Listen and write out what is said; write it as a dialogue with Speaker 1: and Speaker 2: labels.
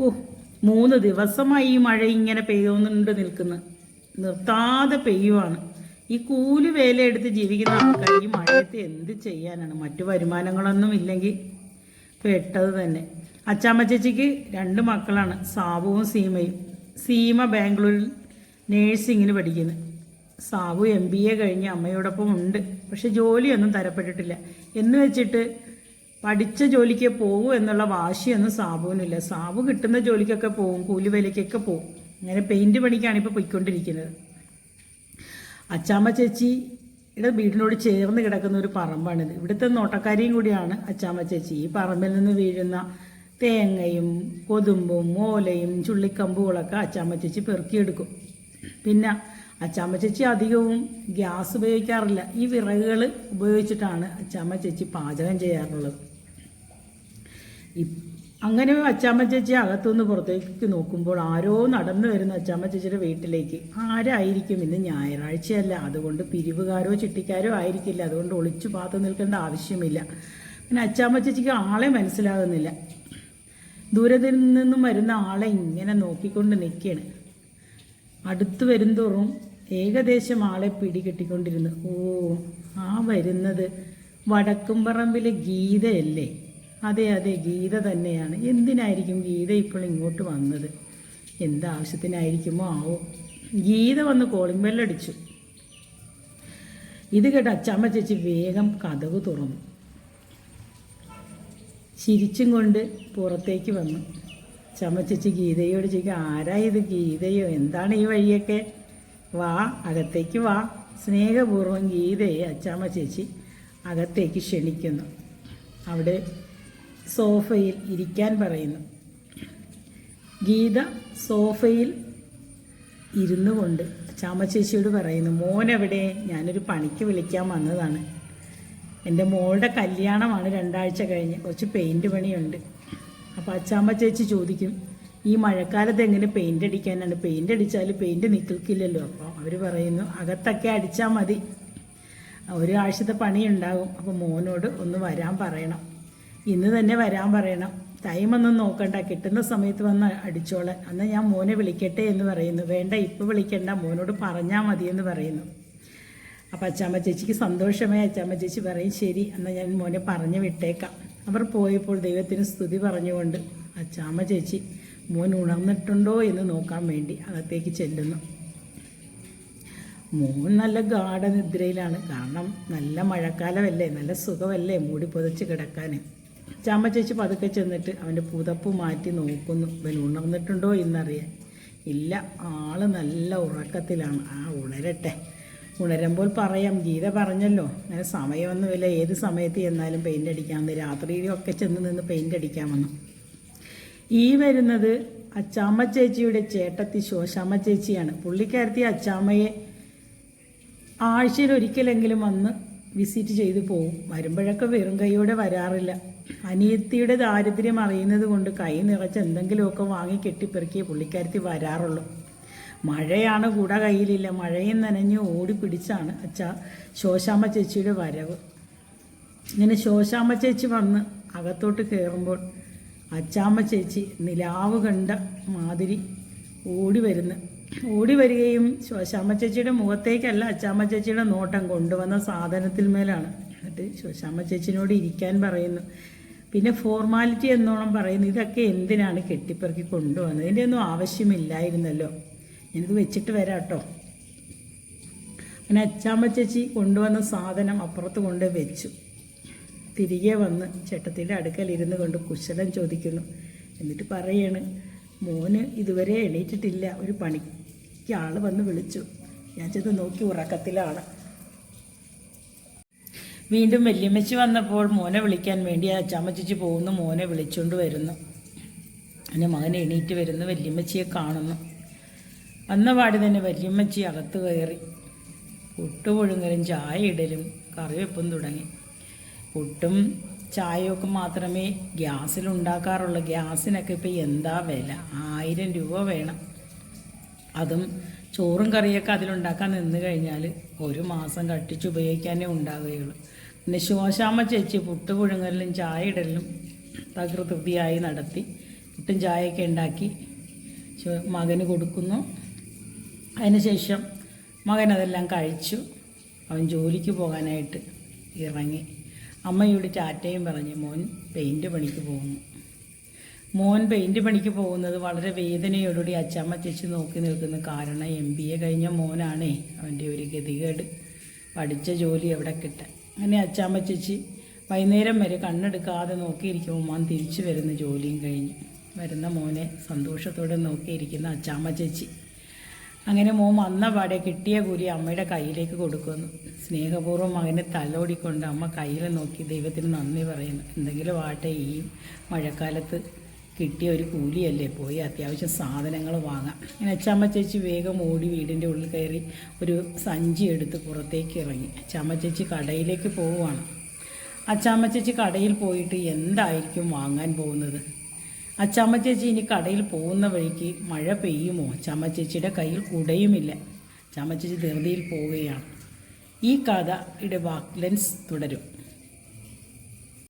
Speaker 1: ഓ 3 ദിവസമായി ഈ മഴ ഇങ്ങനെ പെയ്യുന്നുണ്ട് നിൽക്കുന്നു. നിർത്താതെ പെയ്യുവാണ്. ഈ കൂലി വേലയെടുത്ത് ജീവിക്കുന്ന ആൾക്കാർ ഈ മഴയത്ത് എന്ത് ചെയ്യാനാണ്? മറ്റു വരുമാനങ്ങളൊന്നും ഇല്ലെങ്കിൽ പെട്ടത് തന്നെ. അച്ചാമ്മ ചേച്ചിക്ക് 2 മക്കളാണ്, സാബുവും സീമയും. സീമ ബാംഗ്ലൂരിൽ നേഴ്സിങ്ങിന് പഠിക്കുന്നു. സാബു MBA കഴിഞ്ഞ് അമ്മയോടൊപ്പം ഉണ്ട്. പക്ഷെ ജോലിയൊന്നും തരപ്പെട്ടിട്ടില്ല. എന്ന് വെച്ചിട്ട് പഠിച്ച ജോലിക്ക് പോകൂ എന്നുള്ള വാശിയൊന്നും സാബുവിനില്ല. സാബു കിട്ടുന്ന ജോലിക്കൊക്കെ പോവും, കൂലിവേലയ്ക്കൊക്കെ പോവും. അങ്ങനെ പെയിൻറ് പണിക്കാണ് ഇപ്പോൾ പോയിക്കൊണ്ടിരിക്കുന്നത്. അച്ചാമ്മ ചേച്ചിയുടെ വീടിനോട് ചേർന്ന് കിടക്കുന്ന ഒരു പറമ്പാണിത്. ഇവിടുത്തെ നോട്ടക്കാരിയും കൂടിയാണ് അച്ചാമ്മ ചേച്ചി. ഈ പറമ്പിൽ നിന്ന് വീഴുന്ന തേങ്ങയും കൊതുമ്പും ഓലയും ചുള്ളിക്കമ്പുകളൊക്കെ അച്ചാമ്മ ചേച്ചി പെറുക്കിയെടുക്കും. പിന്നെ അച്ചാമ്മ ചേച്ചി അധികവും ഗ്യാസ് ഉപയോഗിക്കാറില്ല. ഈ വിറകുകൾ ഉപയോഗിച്ചിട്ടാണ് അച്ചാമ്മ ചേച്ചി പാചകം ചെയ്യാറുള്ളത്. അങ്ങനെ അച്ചാമ്മ ചേച്ചി അകത്തുനിന്ന് പുറത്തേക്ക് നോക്കുമ്പോൾ ആരോ നടന്നു വരുന്ന അച്ചാമ്മ ചേച്ചിയുടെ വീട്ടിലേക്ക്. ആരായിരിക്കും? ഇന്ന് ഞായറാഴ്ചയല്ല, അതുകൊണ്ട് പിരിവുകാരോ ചിട്ടിക്കാരോ ആയിരിക്കില്ല. അതുകൊണ്ട് ഒളിച്ചു പാത്തു നിൽക്കേണ്ട ആവശ്യമില്ല. പിന്നെ അച്ചാമ്മ ചേച്ചിക്ക് ആളെ മനസ്സിലാകുന്നില്ല. ദൂരത്തിൽ നിന്നും വരുന്ന ആളെ ഇങ്ങനെ നോക്കിക്കൊണ്ട് നിൽക്കുകയാണ്. അടുത്ത് വരുംതോറും ഏകദേശം ആളെ പിടികെട്ടിക്കൊണ്ടിരുന്നു. ഓ, ആ വരുന്നത് വടക്കുംപറമ്പിലെ ഗീതയല്ലേ? അതെ അതെ, ഗീത തന്നെയാണ്. എന്തിനായിരിക്കും ഗീത ഇപ്പോൾ ഇങ്ങോട്ട് വന്നത്? എന്താവശ്യത്തിനായിരിക്കുമോ ആവോ? ഗീത വന്ന് കോളിംഗ് ബെല്ലടിച്ചു. ഇത് കേട്ട് അച്ചാമ്മ ചേച്ചി വേഗം കതക് തുറന്നു. ചിരിച്ചും കൊണ്ട് പുറത്തേക്ക് വന്നു. അച്ചാമ്മ ചേച്ചി ഗീതയോട് ചോദിക്കും, ആരാ ഇത്? ഗീതയോ? എന്താണ് ഈ വഴിയൊക്കെ? വാ, അകത്തേക്ക് വാ. സ്നേഹപൂർവ്വം ഗീതയെ അച്ചാമ്മ ചേച്ചി അകത്തേക്ക് ക്ഷണിക്കുന്നു. അവിടെ സോഫയിൽ ഇരിക്കാൻ പറയുന്നു. ഗീത സോഫയിൽ ഇരുന്നു കൊണ്ട് അച്ചാമ്മ ചേച്ചിയോട് പറയുന്നു, മോനെവിടെ? ഞാനൊരു പണിക്ക് വിളിക്കാൻ വന്നതാണ്. എൻ്റെ മോളുടെ കല്യാണമാണ് 2 ആഴ്ച കഴിഞ്ഞ്. കുറച്ച് പെയിൻറ് പണിയുണ്ട്. അപ്പോൾ അച്ചാമ്മ ചേച്ചി ചോദിക്കും, ഈ മഴക്കാലത്ത് എങ്ങനെ പെയിൻ്റ് അടിക്കാനാണ്? പെയിൻ്റ് അടിച്ചാൽ പെയിൻറ് നിൽക്കില്ലല്ലോ. അപ്പോൾ അവർ പറയുന്നു, അകത്തൊക്കെ അടിച്ചാൽ മതി, 1 ആഴ്ചത്തെ പണിയുണ്ടാകും. അപ്പോൾ മോനോട് ഒന്ന് വരാൻ പറയണം, ഇന്ന് തന്നെ വരാൻ പറയണം. ടൈമൊന്നും നോക്കണ്ട, കിട്ടുന്ന സമയത്ത് വന്ന് അടിച്ചോളാൻ. അന്ന് ഞാൻ മോനെ വിളിക്കട്ടെ എന്ന് പറയുന്നു. വേണ്ട, ഇപ്പോൾ വിളിക്കണ്ട, മോനോട് പറഞ്ഞാൽ മതിയെന്ന് പറയുന്നു. അപ്പോൾ അച്ചാമ്മ ചേച്ചിക്ക് സന്തോഷമായി. അച്ചാമ്മ ചേച്ചി പറയും, ശരി, എന്നാൽ ഞാൻ മോനെ പറഞ്ഞു വിട്ടേക്കാം. അവർ പോയപ്പോൾ ദൈവത്തിന് സ്തുതി പറഞ്ഞുകൊണ്ട് അച്ചാമ്മ ചേച്ചി മോൻ ഉണർന്നിട്ടുണ്ടോ എന്ന് നോക്കാൻ വേണ്ടി അകത്തേക്ക് ചെല്ലുന്നു. മോൻ നല്ല ഗാഠനിദ്രയിലാണ്. കാരണം നല്ല മഴക്കാലമല്ലേ, നല്ല സുഖമല്ലേ മൂടി പൊതച്ച് കിടക്കാൻ. അച്ചാമ്മ ചേച്ചി പതുക്കെ ചെന്നിട്ട് അവൻ്റെ പുതപ്പ് മാറ്റി നോക്കുന്നു, ഇവൻ ഉണർന്നിട്ടുണ്ടോ എന്നറിയാൻ. ഇല്ല, ആള് നല്ല ഉറക്കത്തിലാണ്. ഉണരട്ടെ, ഉണരുമ്പോൾ പറയാം. ഗീത പറഞ്ഞല്ലോ, അങ്ങനെ സമയമൊന്നുമില്ല, ഏത് സമയത്ത് ചെന്നാലും പെയിൻ്റ് അടിക്കാമെന്ന്. രാത്രിയിലൊക്കെ ചെന്ന് നിന്ന് പെയിൻ്റ് അടിക്കാമെന്ന്. ഈ വരുന്നത് അച്ചാമ്മ ചേച്ചിയുടെ ചേട്ടത്തി ശോശാമ്മ ചേച്ചിയാണ്. പുള്ളിക്കാരത്തി അച്ചാമ്മയെ ആഴ്ചയിൽ ഒരിക്കലെങ്കിലും വന്ന് വിസിറ്റ് ചെയ്ത് പോകും. വരുമ്പോഴൊക്കെ വെറും കൈയോടെ വരാറില്ല. അനിയത്തിയുടെ ദാരിദ്ര്യം അറിയുന്നത് കൊണ്ട് കൈ നിറച്ച് എന്തെങ്കിലുമൊക്കെ വാങ്ങി കെട്ടിപ്പെറുക്കിയേ പുള്ളിക്കാരത്തി വരാറുള്ളൂ. മഴയാണ്, കൂടെ കയ്യിലില്ല. മഴയും നനഞ്ഞ് ഓടിപ്പിടിച്ചാണ് ശോശാമ്മ ചേച്ചിയുടെ വരവ്. ഇങ്ങനെ ശോശാമ്മ ചേച്ചി വന്ന് അകത്തോട്ട് കയറുമ്പോൾ അച്ചാമ്മ ചേച്ചി നിലാവ് കണ്ട മാതിരി ഓടി വരികയും ശോശാമ്മ ചേച്ചിയുടെ മുഖത്തേക്കല്ല അച്ചാമ്മ ചേച്ചിയുടെ നോട്ടം കൊണ്ടുവന്ന സാധനത്തിൽ മേലാണ്. എന്നിട്ട് ശോശാമ്മ ചേച്ചിനോട് ഇരിക്കാൻ പറയുന്നു. പിന്നെ ഫോർമാലിറ്റി എന്നോണം പറയുന്നു, ഇതൊക്കെ എന്തിനാണ് കെട്ടിപ്പെറുക്കി കൊണ്ടുവന്നത്? ഇതിൻ്റെ ഒന്നും ആവശ്യമില്ലായിരുന്നല്ലോ, ഞാനിത് വെച്ചിട്ട് വരാം കേട്ടോ. അങ്ങനെ അച്ചാമ്മ ചേച്ചി കൊണ്ടുവന്ന സാധനം അപ്പുറത്ത് കൊണ്ട് വെച്ചു. തിരികെ വന്ന് ചേട്ടത്തിൻ്റെ അടുക്കലിരുന്ന് കൊണ്ട് കുശലം ചോദിക്കുന്നു. എന്നിട്ട് പറയാണ്, മോന് ഇതുവരെ എണീറ്റിട്ടില്ല, ഒരു പണിക്ക് ആൾ വന്ന് വിളിച്ചു, ഞാൻ ചെന്ന് നോക്കി ഉറക്കത്തിലാണ്. വീണ്ടും വല്യമ്മച്ചി വന്നപ്പോൾ മോനെ വിളിക്കാൻ വേണ്ടി അച്ചാമ്മ ചേച്ചി പോകുന്നു. മോനെ വിളിച്ചുകൊണ്ട് വരുന്നു. അങ്ങനെ മകൻ എണീറ്റ് വരുന്നു, വല്യമ്മച്ചിയെ കാണുന്നു. വന്ന പാടി തന്നെ വല്യമ്മച്ചി അകത്ത് കയറി പുട്ടുപുഴുങ്ങലും ചായ ഇടലും കറിവെപ്പും തുടങ്ങി. പുട്ടും ചായയൊക്കെ മാത്രമേ ഗ്യാസിലുണ്ടാക്കാറുള്ളൂ. ഗ്യാസിനൊക്കെ ഇപ്പോൾ എന്താ വില, 1000 രൂപ വേണം. അതും ചോറും കറിയൊക്കെ അതിലുണ്ടാക്കാൻ നിന്ന് കഴിഞ്ഞാൽ 1 മാസം കട്ടിച്ച് ഉപയോഗിക്കാനേ ഉണ്ടാവുകയുള്ളൂ. പിന്നെ ശോശാമ്മ ചേച്ചി പുട്ടുപുഴുങ്ങലിലും ചായ ഇടലിലും തകൃതിയായി നടത്തി പുട്ടും ചായയൊക്കെ ഉണ്ടാക്കി മകന് കൊടുക്കുന്നു. അതിനുശേഷം മകൻ അതെല്ലാം കഴിച്ചു. അവൻ ജോലിക്ക് പോകാനായിട്ട് ഇറങ്ങി. അമ്മയോട് ടാറ്റയും പറഞ്ഞ് മോൻ പെയിൻറ്റ് പണിക്ക് പോകുന്നു. മോൻ പെയിൻറ്റ് പണിക്ക് പോകുന്നത് വളരെ വേദനയോടുകൂടി അച്ചമ്മ ചേച്ചി നോക്കി നിൽക്കുന്നു. കാരണം MBA കഴിഞ്ഞ മോനാണേ. അവൻ്റെ ഒരു ഗതികേട്, പഠിച്ച ജോലി എവിടെ കിട്ടാൻ. അങ്ങനെ അച്ചമ്മ ചേച്ചി വൈകുന്നേരം വരെ കണ്ണെടുക്കാതെ നോക്കിയിരിക്കുമ്പോൾ മോൻ തിരിച്ചു വരുന്ന ജോലിയും കഴിഞ്ഞ് വരുന്ന മോനെ സന്തോഷത്തോടെ നോക്കിയിരിക്കുന്ന അച്ചാമ്മ ചേച്ചി. അങ്ങനെ മോൻ വന്ന പാടെ കിട്ടിയ കൂലി അമ്മയുടെ കയ്യിലേക്ക് കൊടുക്കുന്നു. സ്നേഹപൂർവ്വം മകനെ തലോടിക്കൊണ്ട് അമ്മ കയ്യിൽ നോക്കി ദൈവത്തിന് നന്ദി പറയുന്നു. എന്തെങ്കിലും ആട്ടെ, ഈ മഴക്കാലത്ത് കിട്ടിയ ഒരു കൂലിയല്ലേ, പോയി അത്യാവശ്യം സാധനങ്ങൾ വാങ്ങാം. അങ്ങനെ അച്ചാമ്മ ചേച്ചി വേഗം ഓടി വീടിൻ്റെ ഉള്ളിൽ കയറി ഒരു സഞ്ചി എടുത്ത് പുറത്തേക്ക് ഇറങ്ങി. അച്ചാമ്മ ചേച്ചി കടയിലേക്ക് പോവുകയാണ്. അച്ചാമ്മ ചേച്ചി കടയിൽ പോയിട്ട് എന്തായിരിക്കും വാങ്ങാൻ പോകുന്നത്? അച്ചാമ്മ ചേച്ചി ഇനി കടയിൽ പോകുന്ന വഴിക്ക് മഴ പെയ്യുമോ? അച്ചാമ്മ ചേച്ചിയുടെ കയ്യിൽ കുടയുമില്ല. അച്ചാമ്മ ചേച്ചി ധൃതിയിൽ പോവുകയാണ്. ഈ കഥയുടെ ബാക്ക്ലെൻസ് തുടരും.